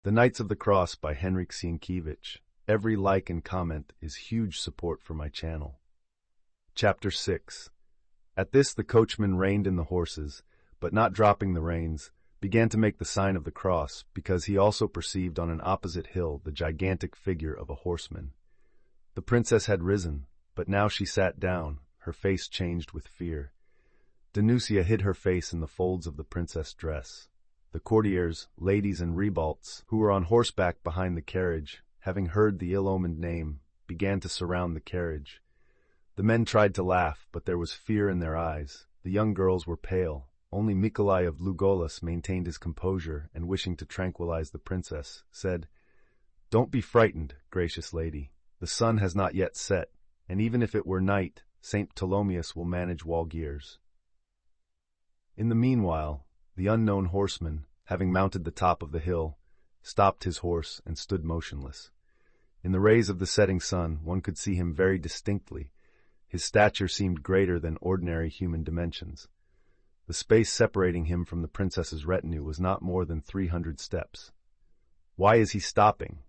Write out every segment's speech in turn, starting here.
The Knights of the Cross by Henryk Sienkiewicz. Every like and comment is huge support for my channel. Chapter 6. At this the coachman reined in the horses, but not dropping the reins, began to make the sign of the cross, because he also perceived on an opposite hill the gigantic figure of a horseman. The princess had risen, but now she sat down, her face changed with fear. Danusia hid her face in the folds of the princess' dress. The courtiers, ladies, and ribalts, who were on horseback behind the carriage, having heard the ill-omened name, began to surround the carriage. The men tried to laugh, but there was fear in their eyes. The young girls were pale. Only Mikolai of Lugolas maintained his composure, and wishing to tranquilize the princess, said, "Don't be frightened, gracious lady. The sun has not yet set, and even if it were night, St. Ptolemaeus will manage Walgiers." In the meanwhile, the unknown horseman, having mounted the top of the hill, stopped his horse and stood motionless. In the rays of the setting sun, one could see him very distinctly. His stature seemed greater than ordinary human dimensions. The space separating him from the princess's retinue was not more than 300 steps. "Why is he stopping?"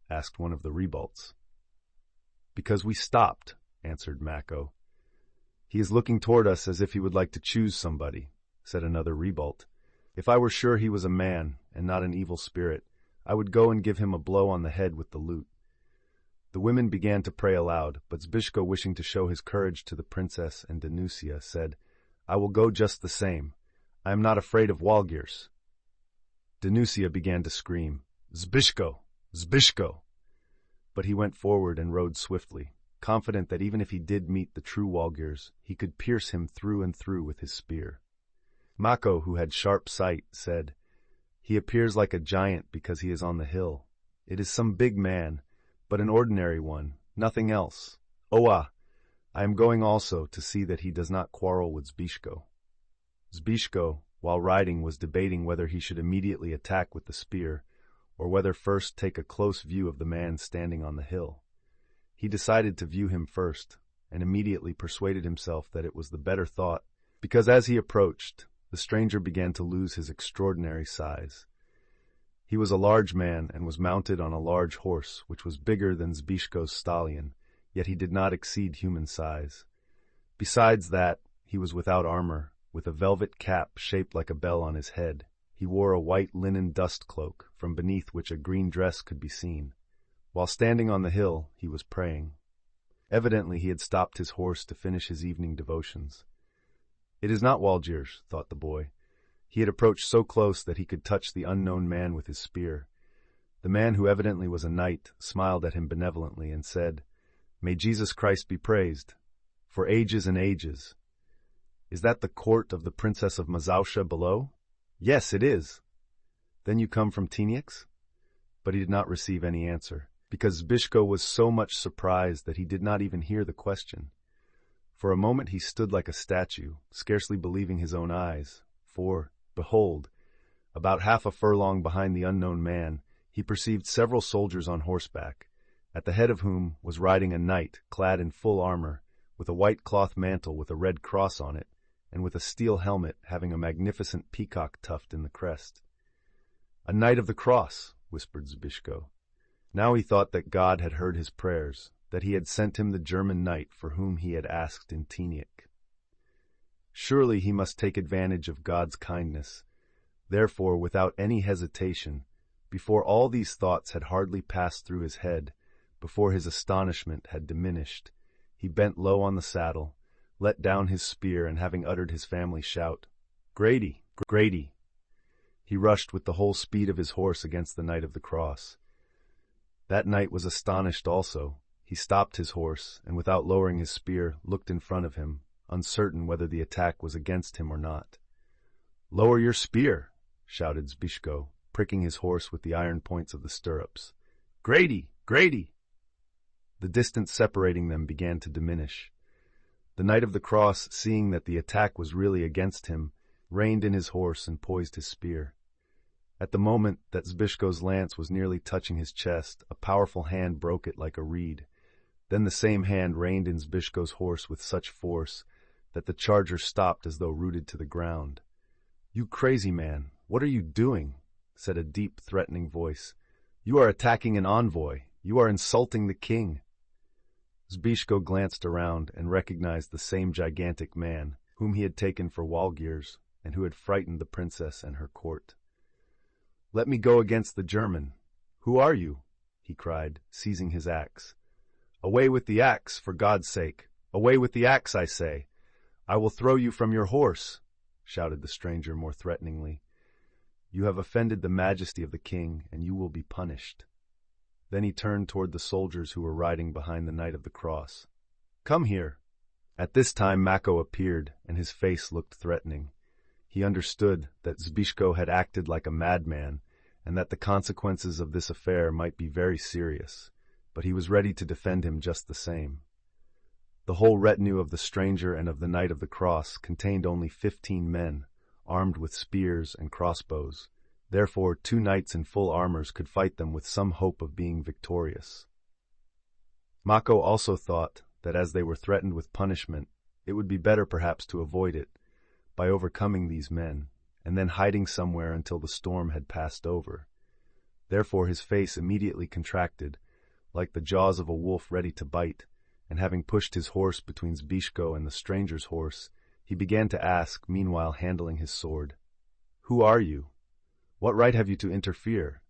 asked one of the ribalts. "Because we stopped," answered Mako. "He is looking toward us as if he would like to choose somebody," said another ribalt. "If I were sure he was a man, and not an evil spirit, I would go and give him a blow on the head with the lute." The women began to pray aloud, but Zbyszko, wishing to show his courage to the princess and Danusia, said, "I will go just the same. I am not afraid of Walgiers." Danusia began to scream, "Zbyszko! Zbyszko!" But he went forward and rode swiftly, confident that even if he did meet the true Walgiers, he could pierce him through and through with his spear. Mako, who had sharp sight, said, "He appears like a giant because he is on the hill. It is some big man, but an ordinary one, nothing else. Oa, I am going also to see that he does not quarrel with Zbyszko." Zbyszko, while riding, was debating whether he should immediately attack with the spear, or whether first take a close view of the man standing on the hill. He decided to view him first, and immediately persuaded himself that it was the better thought, because as he approached, the stranger began to lose his extraordinary size. He was a large man and was mounted on a large horse, which was bigger than Zbyszko's stallion, yet he did not exceed human size. Besides that, he was without armor, with a velvet cap shaped like a bell on his head. He wore a white linen dust cloak, from beneath which a green dress could be seen. While standing on the hill, he was praying. Evidently he had stopped his horse to finish his evening devotions. "It is not Walgiers," thought the boy. He had approached so close that he could touch the unknown man with his spear. The man, who evidently was a knight, smiled at him benevolently and said, "May Jesus Christ be praised, for ages and ages. Is that the court of the Princess of Mazowsha below?" "Yes, it is." "Then you come from Teutonic?" But he did not receive any answer, because Zbyszko was so much surprised that he did not even hear the question. For a moment he stood like a statue, scarcely believing his own eyes, for, behold, about half a furlong behind the unknown man, he perceived several soldiers on horseback, at the head of whom was riding a knight clad in full armor, with a white cloth mantle with a red cross on it, and with a steel helmet having a magnificent peacock tuft in the crest. "A knight of the cross," whispered Zbyszko. Now he thought that God had heard his prayers, that he had sent him the German knight for whom he had asked in Teutonic. Surely he must take advantage of God's kindness. Therefore, without any hesitation, before all these thoughts had hardly passed through his head, before his astonishment had diminished, he bent low on the saddle, let down his spear, and having uttered his family shout, "Grady! Grady!" he rushed with the whole speed of his horse against the Knight of the Cross. That knight was astonished also. He stopped his horse, and without lowering his spear, looked in front of him, uncertain whether the attack was against him or not. "Lower your spear!" shouted Zbyszko, pricking his horse with the iron points of the stirrups. "Grady! Grady!" The distance separating them began to diminish. The Knight of the Cross, seeing that the attack was really against him, reined in his horse and poised his spear. At the moment that Zbyszko's lance was nearly touching his chest, a powerful hand broke it like a reed. Then the same hand reined in Zbyszko's horse with such force that the charger stopped as though rooted to the ground. "You crazy man, what are you doing?" said a deep, threatening voice. "You are attacking an envoy. You are insulting the king." Zbyszko glanced around and recognized the same gigantic man whom he had taken for Walgiers and who had frightened the princess and her court. "Let me go against the German. Who are you?" he cried, seizing his axe. "Away with the axe, for God's sake! Away with the axe, I say! I will throw you from your horse," shouted the stranger more threateningly. "You have offended the majesty of the king, and you will be punished." Then he turned toward the soldiers who were riding behind the Knight of the Cross. "Come here." At this time Mako appeared, and his face looked threatening. He understood that Zbyszko had acted like a madman, and that the consequences of this affair might be very serious, but he was ready to defend him just the same. The whole retinue of the stranger and of the Knight of the Cross contained only 15 men, armed with spears and crossbows. Therefore, 2 knights in full armors could fight them with some hope of being victorious. Mako also thought that as they were threatened with punishment, it would be better perhaps to avoid it by overcoming these men, and then hiding somewhere until the storm had passed over. Therefore his face immediately contracted, like the jaws of a wolf ready to bite, and having pushed his horse between Zbyszko and the stranger's horse, he began to ask, meanwhile handling his sword, "Who are you? What right have you to interfere?"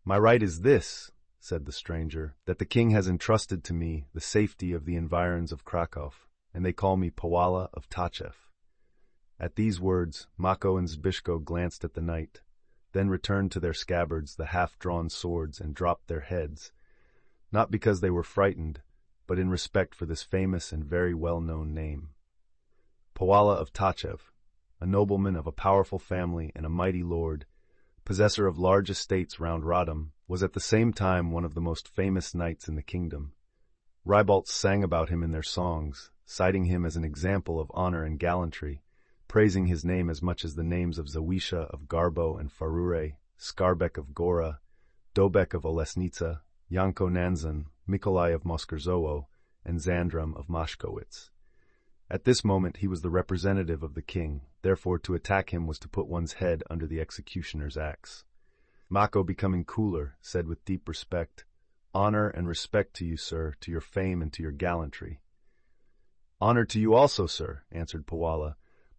"My right is this," said the stranger, "that the king has entrusted to me the safety of the environs of Krakow, and they call me Połowa of Taczew." At these words, Mako and Zbyszko glanced at the knight, then returned to their scabbards the half-drawn swords and dropped their heads, not because they were frightened, but in respect for this famous and very well-known name. Połowa of Taczew, a nobleman of a powerful family and a mighty lord, possessor of large estates round Radom, was at the same time one of the most famous knights in the kingdom. Ribalts sang about him in their songs, citing him as an example of honor and gallantry, praising his name as much as the names of Zawisza of Garbo and Farure, Skarbek of Gora, Dobek of Olesnica, Janko Nanzan, Mikolai of Moskorzowo, and Zandram of Maszkowitz. At this moment he was the representative of the king, therefore to attack him was to put one's head under the executioner's axe. Mako, becoming cooler, said with deep respect, "Honor and respect to you, sir, to your fame and to your gallantry." "Honor to you also, sir," answered Połowa,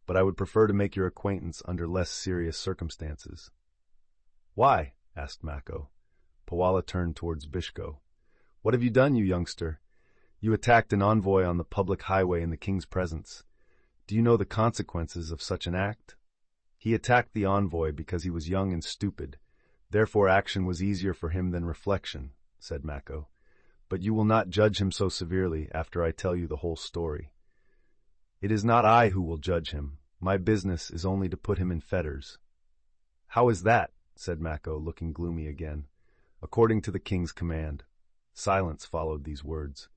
"but I would prefer to make your acquaintance under less serious circumstances." "Why?" asked Mako. Połowa turned towards Zbyszko. "What have you done, you youngster? You attacked an envoy on the public highway in the king's presence. Do you know the consequences of such an act?" "He attacked the envoy because he was young and stupid. Therefore action was easier for him than reflection," said Mako. "But you will not judge him so severely after I tell you the whole story." "It is not I who will judge him. My business is only to put him in fetters." "How is that?" said Mako, looking gloomy again. "According to the king's command." Silence followed these words.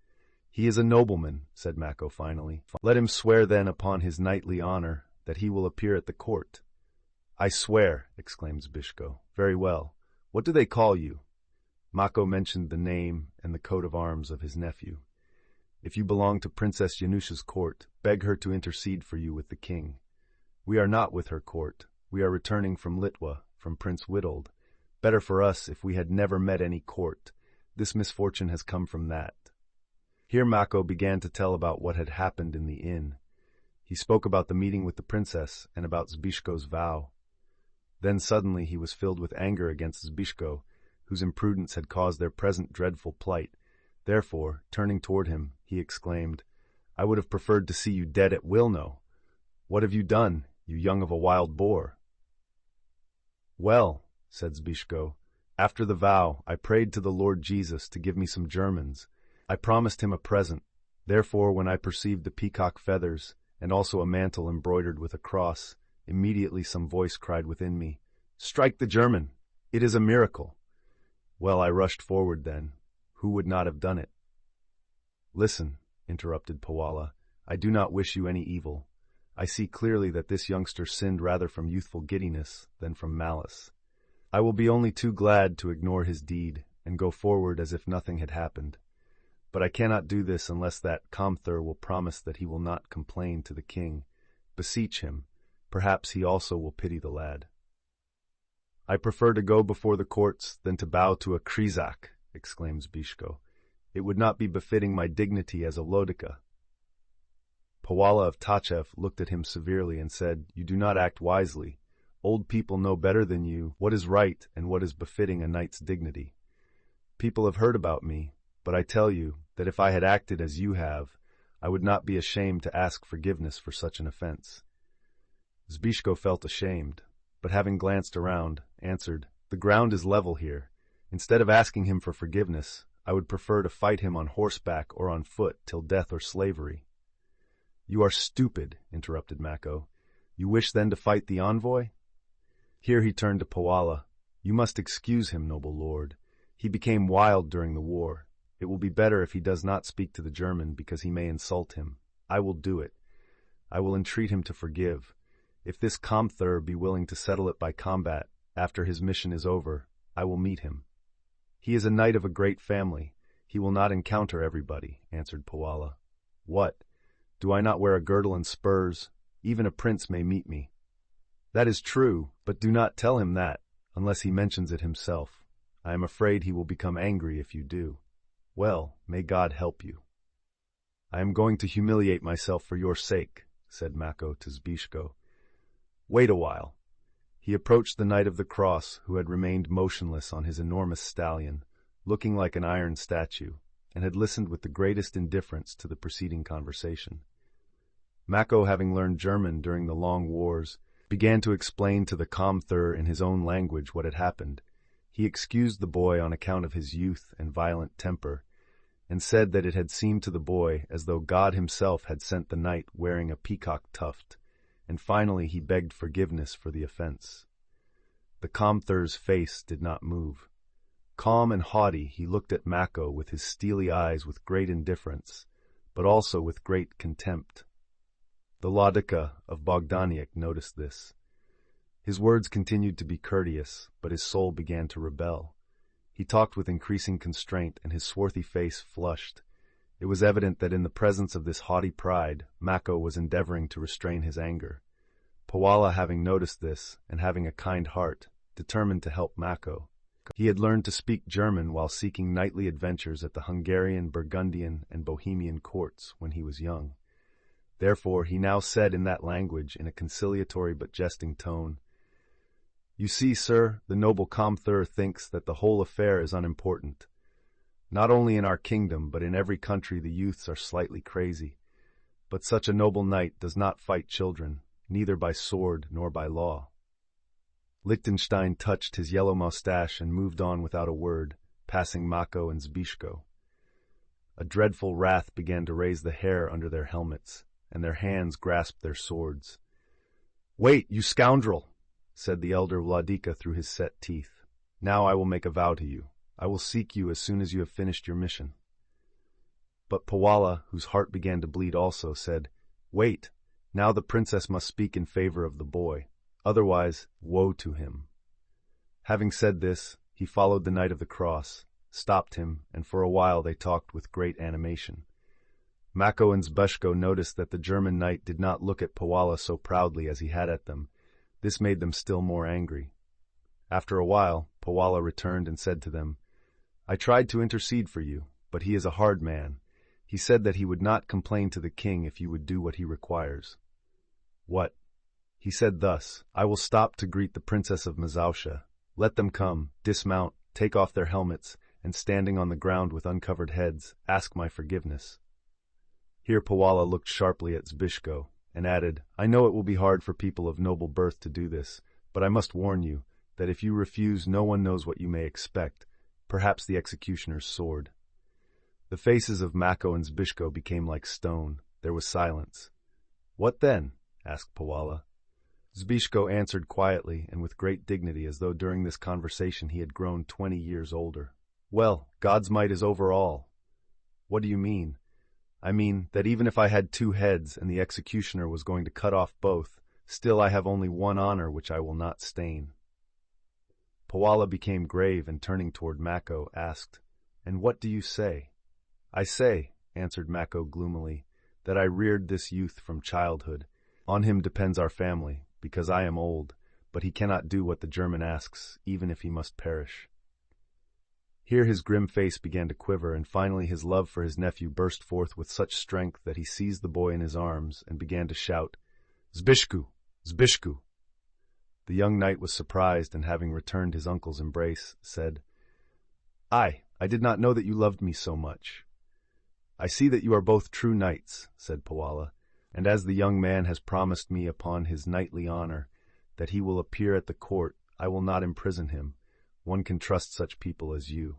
"He is a nobleman," said Mako finally. "Let him swear then upon his knightly honor that he will appear at the court." "I swear," exclaimed Zbyszko. "Very well. What do they call you?" Mako mentioned the name and the coat of arms of his nephew. "If you belong to Princess Janusha's court, beg her to intercede for you with the king." "We are not with her court. We are returning from Litwa, from Prince Witold. Better for us if we had never met any court. This misfortune has come from that." Here Mako began to tell about what had happened in the inn. He spoke about the meeting with the princess and about Zbyszko's vow. Then suddenly he was filled with anger against Zbyszko, whose imprudence had caused their present dreadful plight. Therefore, turning toward him, he exclaimed, "I would have preferred to see you dead at Wilno. What have you done, you young of a wild boar?" "Well," said Zbyszko, "after the vow, I prayed to the Lord Jesus to give me some Germans. I promised him a present. Therefore, when I perceived the peacock feathers, and also a mantle embroidered with a cross, immediately some voice cried within me, 'Strike the German! It is a miracle!' Well, I rushed forward then. Who would not have done it?" "Listen," interrupted Połowa, "I do not wish you any evil. I see clearly that this youngster sinned rather from youthful giddiness than from malice. I will be only too glad to ignore his deed and go forward as if nothing had happened. But I cannot do this unless that Comthur will promise that he will not complain to the king. Beseech him. Perhaps he also will pity the lad." I prefer to go before the courts than to bow to a Krzyżak, exclaimed Zbyszko. It would not be befitting my dignity as a Lodyka. Pawala of Tczew looked at him severely and said, You do not act wisely. Old people know better than you what is right and what is befitting a knight's dignity. People have heard about me, but I tell you that if I had acted as you have, I would not be ashamed to ask forgiveness for such an offense. Zbyszko felt ashamed, but having glanced around, answered, The ground is level here. Instead of asking him for forgiveness, I would prefer to fight him on horseback or on foot till death or slavery. You are stupid, interrupted Mako. You wish then to fight the envoy? Here he turned to Pawala. You must excuse him, noble lord. He became wild during the war. It will be better if he does not speak to the German because he may insult him. I will do it. I will entreat him to forgive. If this Comthur be willing to settle it by combat, after his mission is over, I will meet him. He is a knight of a great family. He will not encounter everybody, answered Pawala. What? Do I not wear a girdle and spurs? Even a prince may meet me. That is true, but do not tell him that, unless he mentions it himself. I am afraid he will become angry if you do. Well, may God help you. I am going to humiliate myself for your sake, said Mako to Zbyszko. Wait a while. He approached the Knight of the Cross, who had remained motionless on his enormous stallion, looking like an iron statue, and had listened with the greatest indifference to the preceding conversation. Mako, having learned German during the long wars, began to explain to the Comthur in his own language what had happened. He excused the boy on account of his youth and violent temper, and said that it had seemed to the boy as though God himself had sent the knight wearing a peacock tuft, and finally he begged forgiveness for the offense. The Comthur's face did not move. Calm and haughty, he looked at Mako with his steely eyes with great indifference, but also with great contempt. The Lodyka of Bogdaniec noticed this. His words continued to be courteous, but his soul began to rebel. He talked with increasing constraint, and his swarthy face flushed. It was evident that in the presence of this haughty pride, Mako was endeavoring to restrain his anger. Pawala, having noticed this, and having a kind heart, determined to help Mako. He had learned to speak German while seeking knightly adventures at the Hungarian, Burgundian, and Bohemian courts when he was young. Therefore, he now said in that language, in a conciliatory but jesting tone, You see, sir, the noble Comthur thinks that the whole affair is unimportant. Not only in our kingdom, but in every country the youths are slightly crazy. But such a noble knight does not fight children, neither by sword nor by law. Liechtenstein touched his yellow mustache and moved on without a word, passing Mako and Zbyszko. A dreadful wrath began to raise the hair under their helmets, and their hands grasped their swords. Wait, you scoundrel, said the elder Wladyka through his set teeth. Now I will make a vow to you. I will seek you as soon as you have finished your mission. But Pawala, whose heart began to bleed also, said, Wait, now the princess must speak in favor of the boy. Otherwise, woe to him. Having said this, he followed the Knight of the Cross, stopped him, and for a while they talked with great animation. Mako and Zbyszko noticed that the German knight did not look at Pawala so proudly as he had at them. This made them still more angry. After a while, Pawala returned and said to them, I tried to intercede for you, but he is a hard man. He said that he would not complain to the king if you would do what he requires. What? He said thus, I will stop to greet the Princess of Mazowsha. Let them come, dismount, take off their helmets, and standing on the ground with uncovered heads, ask my forgiveness. Here Pawala looked sharply at Zbyszko, and added, I know it will be hard for people of noble birth to do this, but I must warn you that if you refuse, no one knows what you may expect, perhaps the executioner's sword. The faces of Mako and Zbyszko became like stone. There was silence. What then? Asked Pawala. Zbyszko answered quietly and with great dignity, as though during this conversation he had grown 20 years older. Well, God's might is over all. What do you mean? I mean that even if I had 2 heads and the executioner was going to cut off both, still I have only one honor which I will not stain. Pawala became grave and turning toward Mako asked, And what do you say? I say, answered Mako gloomily, that I reared this youth from childhood. On him depends our family, because I am old, but he cannot do what the German asks, even if he must perish. Here his grim face began to quiver, and finally his love for his nephew burst forth with such strength that he seized the boy in his arms and began to shout, "Zbyszku! Zbyszku!" The young knight was surprised, and having returned his uncle's embrace, said, I did not know that you loved me so much." "I see that you are both true knights," said Pawala, "and as the young man has promised me upon his knightly honor that he will appear at the court, I will not imprison him. One can trust such people as you.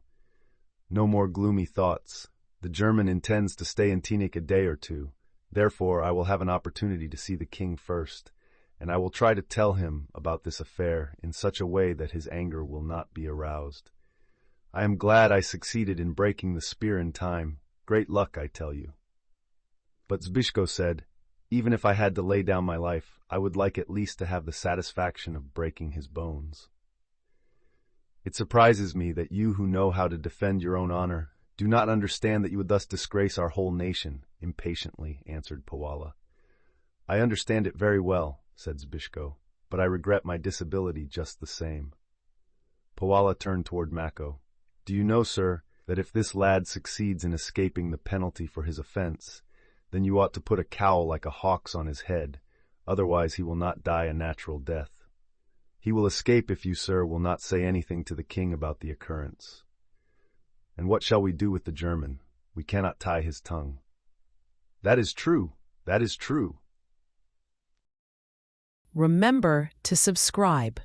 No more gloomy thoughts. The German intends to stay in Teutonic a day or two. Therefore, I will have an opportunity to see the king first, and I will try to tell him about this affair in such a way that his anger will not be aroused. I am glad I succeeded in breaking the spear in time. Great luck, I tell you." But Zbyszko said, "Even if I had to lay down my life, I would like at least to have the satisfaction of breaking his bones." "It surprises me that you who know how to defend your own honor do not understand that you would thus disgrace our whole nation," impatiently answered Pawala. "I understand it very well," said Zbyszko, "but I regret my disability just the same." Pawala turned toward Mako. "Do you know, sir, that if this lad succeeds in escaping the penalty for his offense, then you ought to put a cowl like a hawk's on his head, otherwise he will not die a natural death. He will escape if you, sir, will not say anything to the king about the occurrence. And what shall we do with the German? We cannot tie his tongue." "That is true. That is true." Remember to subscribe.